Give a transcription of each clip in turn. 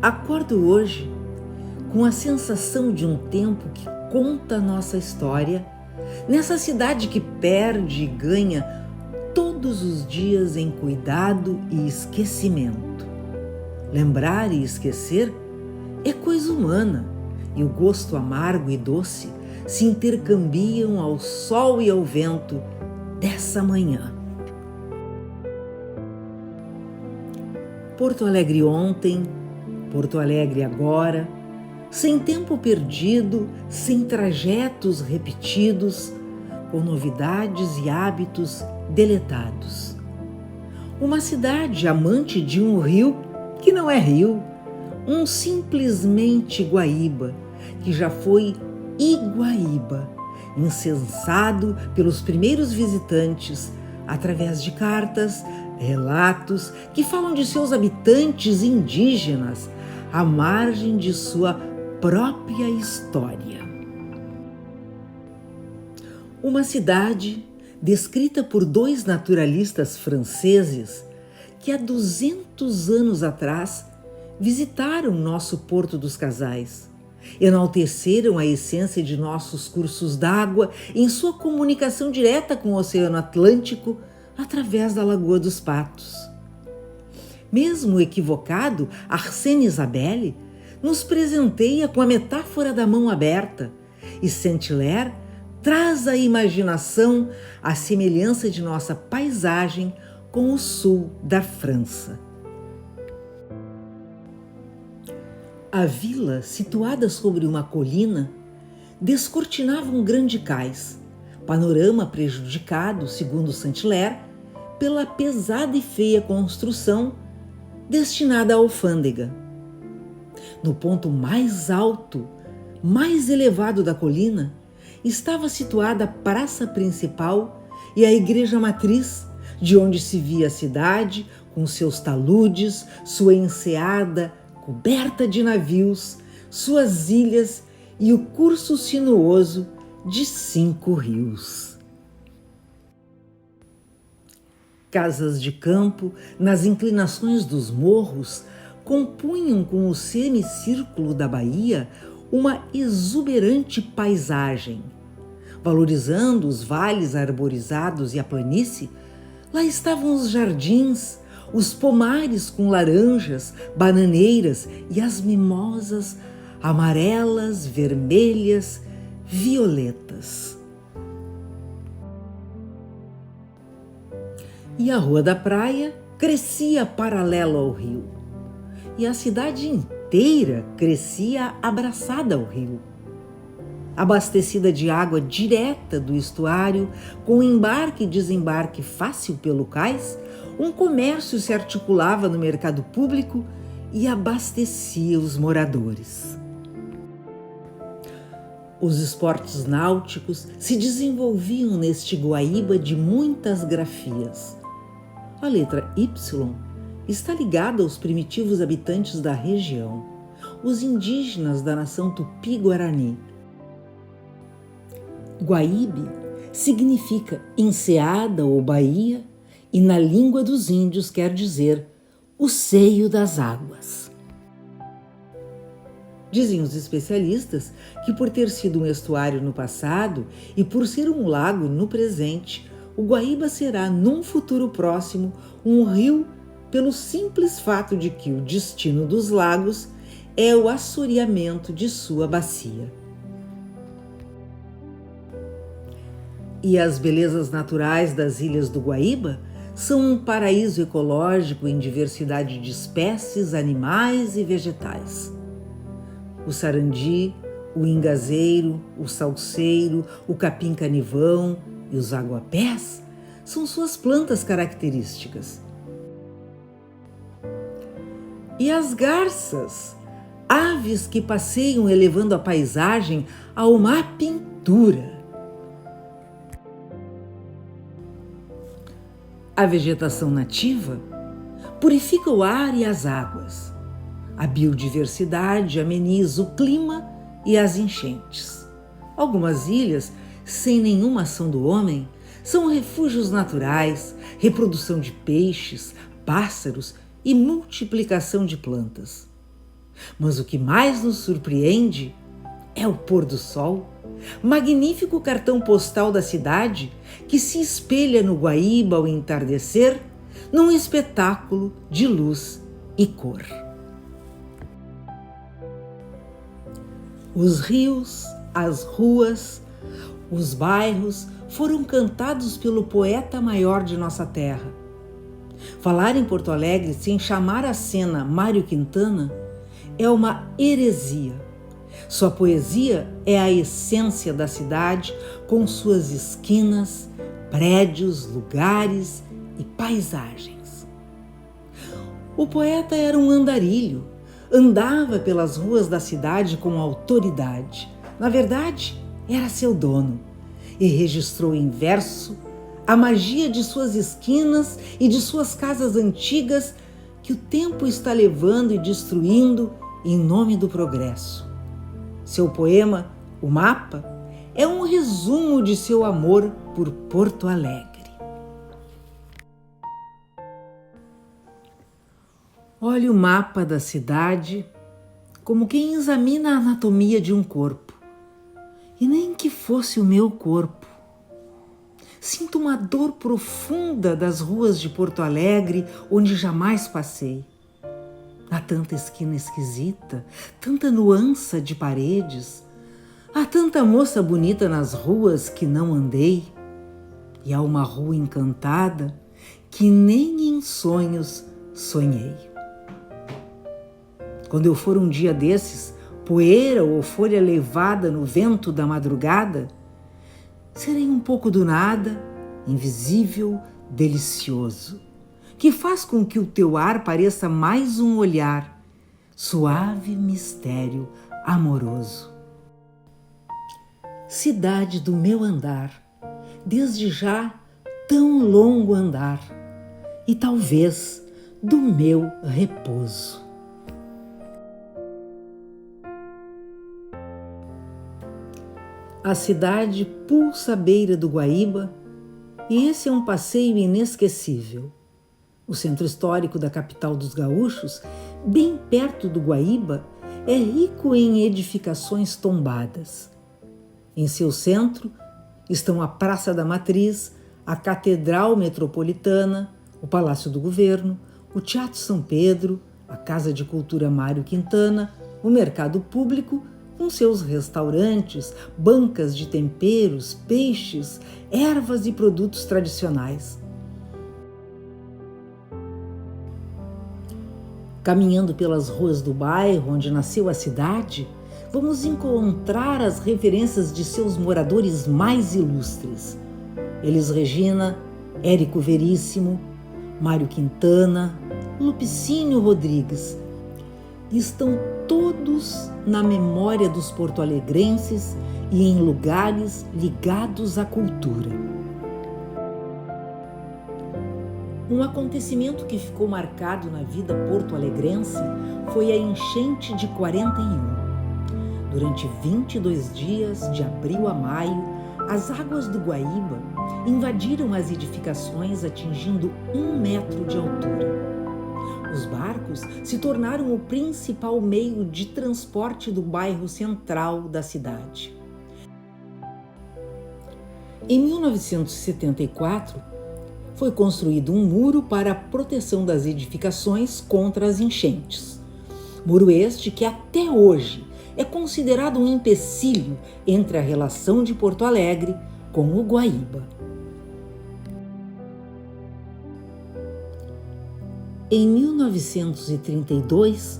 Acordo hoje com a sensação de um tempo que conta a nossa história, nessa cidade que perde e ganha todos os dias em cuidado e esquecimento. Lembrar e esquecer é coisa humana, e o gosto amargo e doce se intercambiam ao sol e ao vento dessa manhã. Porto Alegre ontem, Porto Alegre agora, sem tempo perdido, sem trajetos repetidos, com novidades e hábitos deletados. Uma cidade amante de um rio que não é rio, um simplesmente Guaíba, que já foi Iguaíba, incensado pelos primeiros visitantes através de cartas, relatos que falam de seus habitantes indígenas à margem de sua própria história. Uma cidade descrita por dois naturalistas franceses que há 200 anos atrás visitaram nosso Porto dos Casais, enalteceram a essência de nossos cursos d'água em sua comunicação direta com o Oceano Atlântico através da Lagoa dos Patos. Mesmo equivocado, Arsène Isabelle nos presenteia com a metáfora da mão aberta, e Saint-Hilaire traz à imaginação a semelhança de nossa paisagem com o sul da França. A vila, situada sobre uma colina, descortinava um grande cais, panorama prejudicado, segundo Saint-Hilaire, pela pesada e feia construção destinada à alfândega. No ponto mais alto, mais elevado da colina, estava situada a praça principal e a igreja matriz, de onde se via a cidade com seus taludes, sua enseada coberta de navios, suas ilhas e o curso sinuoso de 5 rios. Casas de campo nas inclinações dos morros compunham com o semicírculo da baía uma exuberante paisagem. Valorizando os vales arborizados e a planície, lá estavam os jardins, os pomares com laranjas, bananeiras e as mimosas amarelas, vermelhas, violetas. E a Rua da Praia crescia paralelo ao rio. E a cidade inteira crescia abraçada ao rio. Abastecida de água direta do estuário, com embarque e desembarque fácil pelo cais, um comércio se articulava no mercado público e abastecia os moradores. Os esportes náuticos se desenvolviam neste Guaíba de muitas grafias. A letra Y está ligada aos primitivos habitantes da região, os indígenas da nação Tupi-Guarani. Guaíbe significa enseada ou baía e na língua dos índios quer dizer o seio das águas. Dizem os especialistas que por ter sido um estuário no passado e por ser um lago no presente, o Guaíba será, num futuro próximo, um rio pelo simples fato de que o destino dos lagos é o assoreamento de sua bacia. E as belezas naturais das ilhas do Guaíba são um paraíso ecológico em diversidade de espécies, animais e vegetais. O sarandi, o ingazeiro, o salseiro, o capim-canivão e os aguapés são suas plantas características. E as garças, aves que passeiam elevando a paisagem a uma pintura. A vegetação nativa purifica o ar e as águas. A biodiversidade ameniza o clima e as enchentes. Algumas ilhas, sem nenhuma ação do homem, são refúgios naturais, reprodução de peixes, pássaros e multiplicação de plantas. Mas o que mais nos surpreende é o pôr do sol, magnífico cartão postal da cidade que se espelha no Guaíba ao entardecer num espetáculo de luz e cor. Os rios, as ruas, os bairros foram cantados pelo poeta maior de nossa terra. Falar em Porto Alegre sem chamar à cena Mário Quintana é uma heresia. Sua poesia é a essência da cidade, com suas esquinas, prédios, lugares e paisagens. O poeta era um andarilho, andava pelas ruas da cidade com autoridade. Na verdade, era seu dono e registrou em verso a magia de suas esquinas e de suas casas antigas que o tempo está levando e destruindo em nome do progresso. Seu poema, O Mapa, é um resumo de seu amor por Porto Alegre. Olhe o mapa da cidade como quem examina a anatomia de um corpo. E nem que fosse o meu corpo. Sinto uma dor profunda das ruas de Porto Alegre, onde jamais passei. Há tanta esquina esquisita, tanta nuance de paredes. Há tanta moça bonita nas ruas que não andei. E há uma rua encantada que nem em sonhos sonhei. Quando eu for um dia desses, poeira ou folha levada no vento da madrugada, serei um pouco do nada, invisível, delicioso, que faz com que o teu ar pareça mais um olhar, suave mistério amoroso. Cidade do meu andar, desde já tão longo andar, e talvez do meu repouso. A cidade pulsa à beira do Guaíba e esse é um passeio inesquecível. O centro histórico da capital dos gaúchos, bem perto do Guaíba, é rico em edificações tombadas. Em seu centro estão a Praça da Matriz, a Catedral Metropolitana, o Palácio do Governo, o Teatro São Pedro, a Casa de Cultura Mário Quintana, o Mercado Público, com seus restaurantes, bancas de temperos, peixes, ervas e produtos tradicionais. Caminhando pelas ruas do bairro onde nasceu a cidade, vamos encontrar as referências de seus moradores mais ilustres. Elis Regina, Érico Veríssimo, Mário Quintana, Lupicínio Rodrigues. Estão todos na memória dos porto-alegrenses e em lugares ligados à cultura. Um acontecimento que ficou marcado na vida porto-alegrense foi a enchente de 41. Durante 22 dias, de abril a maio, as águas do Guaíba invadiram as edificações atingindo 1 metro de altura. Os barcos se tornaram o principal meio de transporte do bairro central da cidade. Em 1974, foi construído um muro para a proteção das edificações contra as enchentes. Muro este que até hoje é considerado um empecilho entre a relação de Porto Alegre com o Guaíba. Em 1932,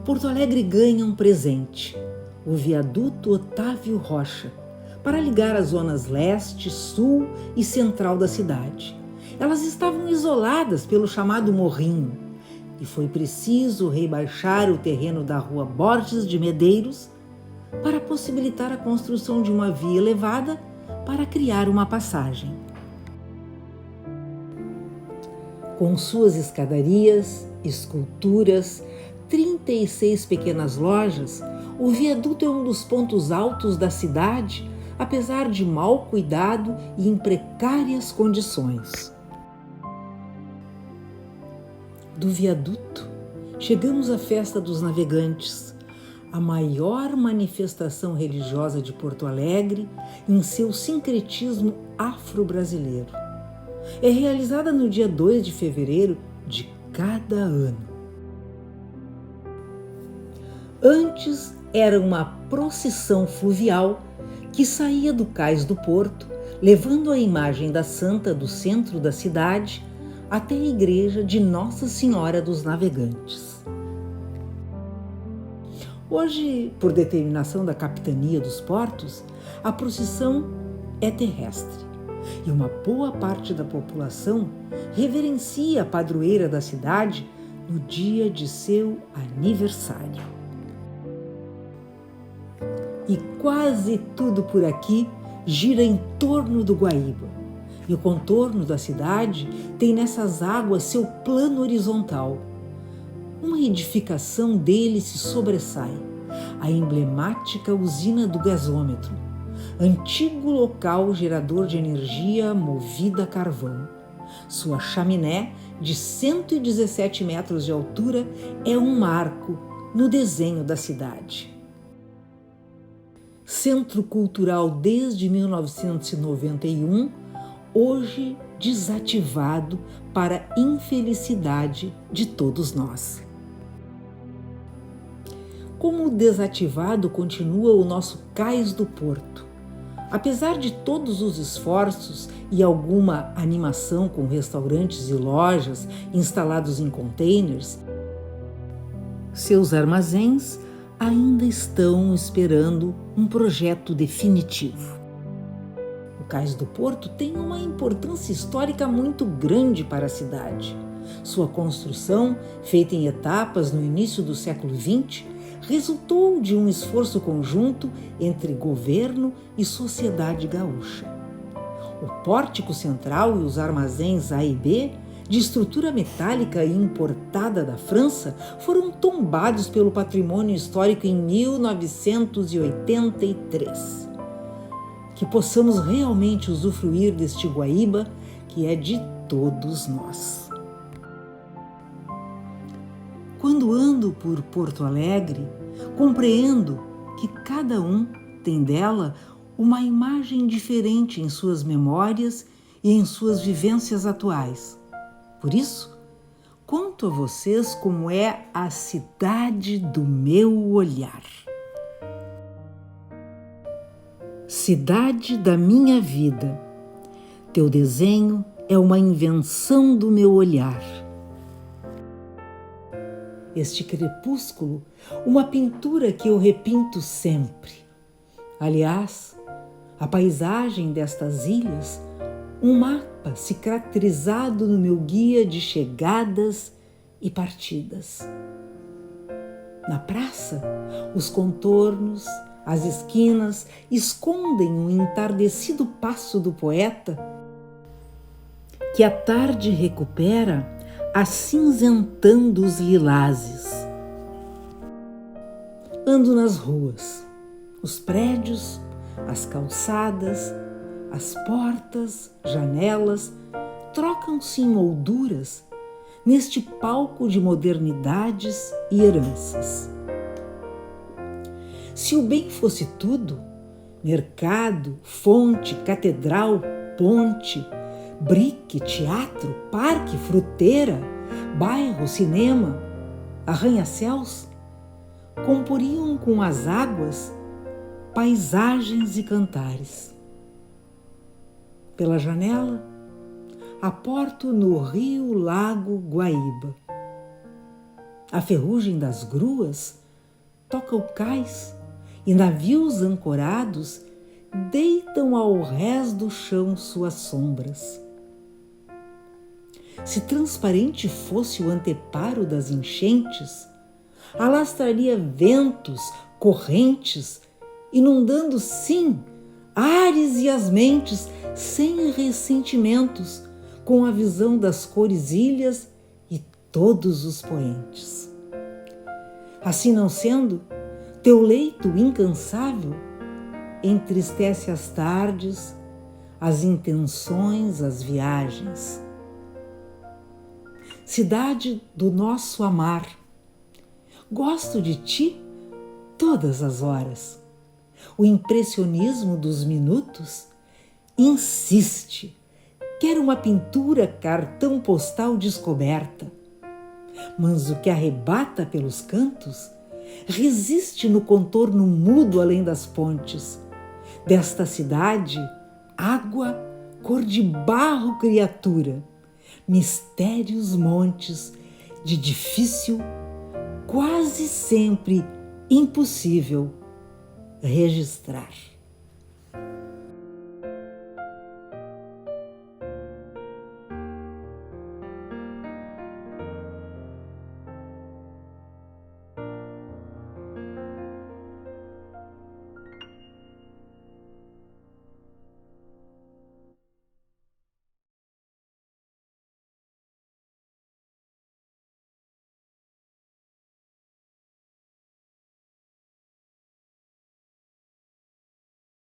Porto Alegre ganha um presente, o viaduto Otávio Rocha, para ligar as zonas leste, sul e central da cidade. Elas estavam isoladas pelo chamado Morrinho, e foi preciso rebaixar o terreno da rua Borges de Medeiros para possibilitar a construção de uma via elevada para criar uma passagem. Com suas escadarias, esculturas, 36 pequenas lojas, o viaduto é um dos pontos altos da cidade, apesar de mal cuidado e em precárias condições. Do viaduto, chegamos à Festa dos Navegantes, a maior manifestação religiosa de Porto Alegre em seu sincretismo afro-brasileiro. É realizada no dia 2 de fevereiro de cada ano. Antes era uma procissão fluvial que saía do cais do porto, levando a imagem da santa do centro da cidade até a igreja de Nossa Senhora dos Navegantes. Hoje, por determinação da Capitania dos Portos, a procissão é terrestre e uma boa parte da população reverencia a padroeira da cidade no dia de seu aniversário. E quase tudo por aqui gira em torno do Guaíba, e o contorno da cidade tem nessas águas seu plano horizontal. Uma edificação dele se sobressai, a emblemática usina do gasômetro, antigo local gerador de energia movida a carvão. Sua chaminé, de 117 metros de altura, é um marco no desenho da cidade. Centro cultural desde 1991, hoje desativado para a infelicidade de todos nós. Como desativado continua o nosso cais do porto. Apesar de todos os esforços e alguma animação com restaurantes e lojas instalados em containers, seus armazéns ainda estão esperando um projeto definitivo. O cais do porto tem uma importância histórica muito grande para a cidade. Sua construção, feita em etapas no início do século XX, resultou de um esforço conjunto entre governo e sociedade gaúcha. O pórtico central e os armazéns A e B, de estrutura metálica e importada da França, foram tombados pelo patrimônio histórico em 1983. Que possamos realmente usufruir deste Guaíba, que é de todos nós. Quando ando por Porto Alegre, compreendo que cada um tem dela uma imagem diferente em suas memórias e em suas vivências atuais. Por isso, conto a vocês como é a cidade do meu olhar. Cidade da minha vida, teu desenho é uma invenção do meu olhar. Este crepúsculo, uma pintura que eu repinto sempre. Aliás, a paisagem destas ilhas, um mapa cicatrizado no meu guia de chegadas e partidas. Na praça, os contornos, as esquinas escondem o entardecido passo do poeta que a tarde recupera acinzentando os lilazes. Ando nas ruas, os prédios, as calçadas, as portas, janelas, trocam-se em molduras neste palco de modernidades e heranças. Se o bem fosse tudo, mercado, fonte, catedral, ponte, brique, teatro, parque, fruteira, bairro, cinema, arranha-céus, comporiam com as águas paisagens e cantares. Pela janela, aporto no rio Lago Guaíba. A ferrugem das gruas toca o cais e navios ancorados deitam ao rés do chão suas sombras. Se transparente fosse o anteparo das enchentes, alastraria ventos, correntes, inundando, sim, ares e as mentes, sem ressentimentos, com a visão das cores ilhas e todos os poentes. Assim não sendo, teu leito incansável entristece as tardes, as intenções, as viagens. Cidade do nosso amar, Gosto de ti todas as horas. O impressionismo dos minutos insiste. Quer uma pintura, cartão postal descoberta. Mas o que arrebata pelos cantos resiste no contorno mudo além das pontes. Desta cidade, água, cor de barro, criatura, mistérios montes de difícil, quase sempre impossível registrar.